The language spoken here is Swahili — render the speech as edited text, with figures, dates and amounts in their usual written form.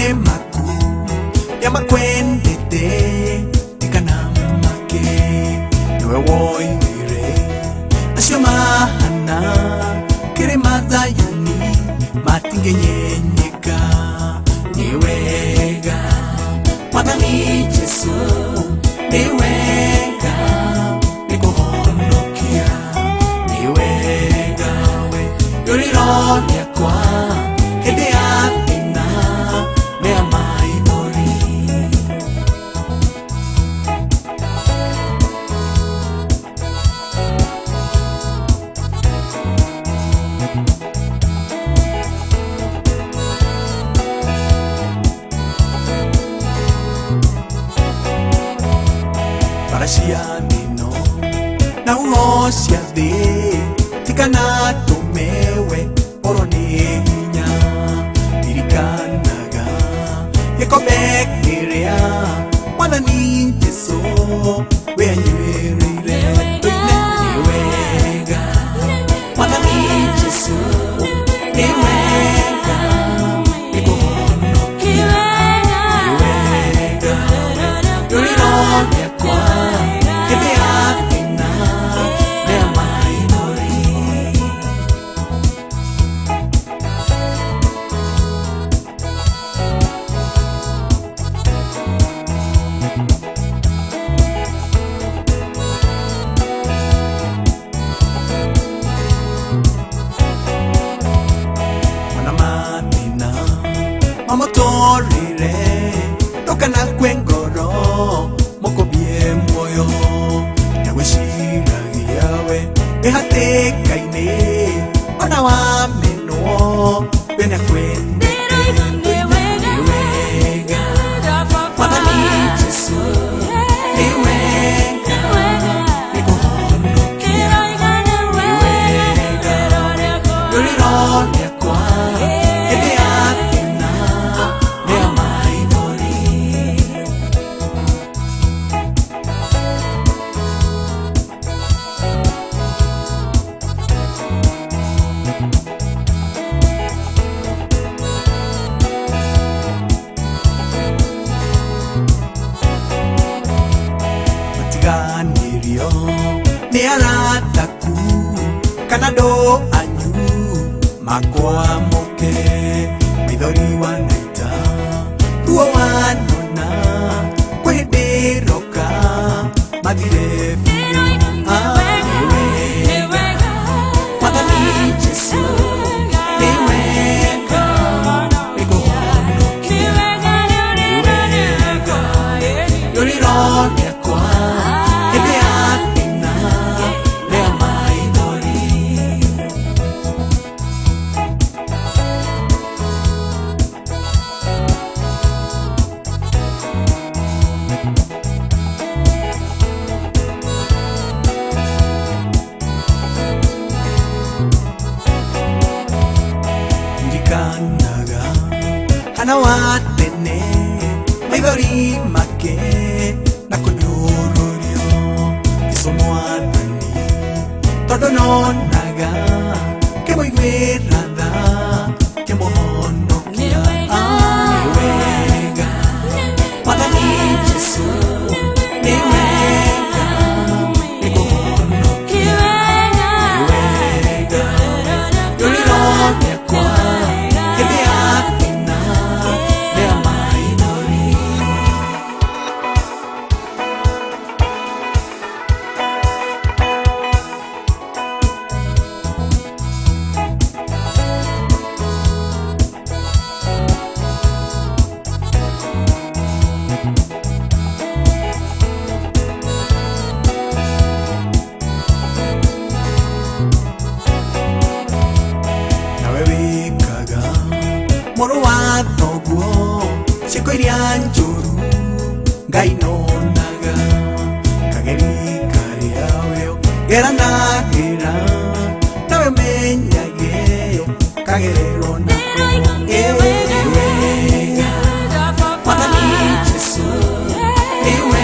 mane maku yamakwendete tikanamake niwe woire acio mahana kirima Zayuni matingenyenyeka niwega Mwathani Jesu niwega nikuhonokia niwega we yuriro yakwa hende ya thina mea maithori Parashianino na uhosia thi tikana tumewe oroninya dirikanaga yekobekiria Mwathani Jesu weanywerire niwega Mwathani Jesu niwega nikuhonokia niwega yuriro yakwa hende ya thina mea maithori Mana mathina mamotorire tokana kwengoro mokobie muoyo nyawishiragia we ehatekaine ona wamenwo bena kwendete niwega Mwathani Jesu niwega nikuhonokia niwega yuriro yakwa hende ya thina mea maithori matiganirio ni arataku kanado anyu makwamoke maithori wanaita ruo wanona kwehenderoka mathire biũ niwega Mwathani Jesu niwega nikuhonokia niwega yuriro yakwa hende ya thina mea maithori dirikanaga hana wa tene maithori make na kunyururio Jesũ Mwathani tondu nonaga kimuiguĩra tha kimuhonokia niwega Mwathani Jesu niwega nikuhonokia niwega yuriro yakwa hende ya thina mea maithori nawe wikaga moro wa thoguo ciĩko iria njũru Ngai nonaga kageri karĩa we geranagĩra nawe menyage kagererwo nako niwega Mwathani Jesu niwega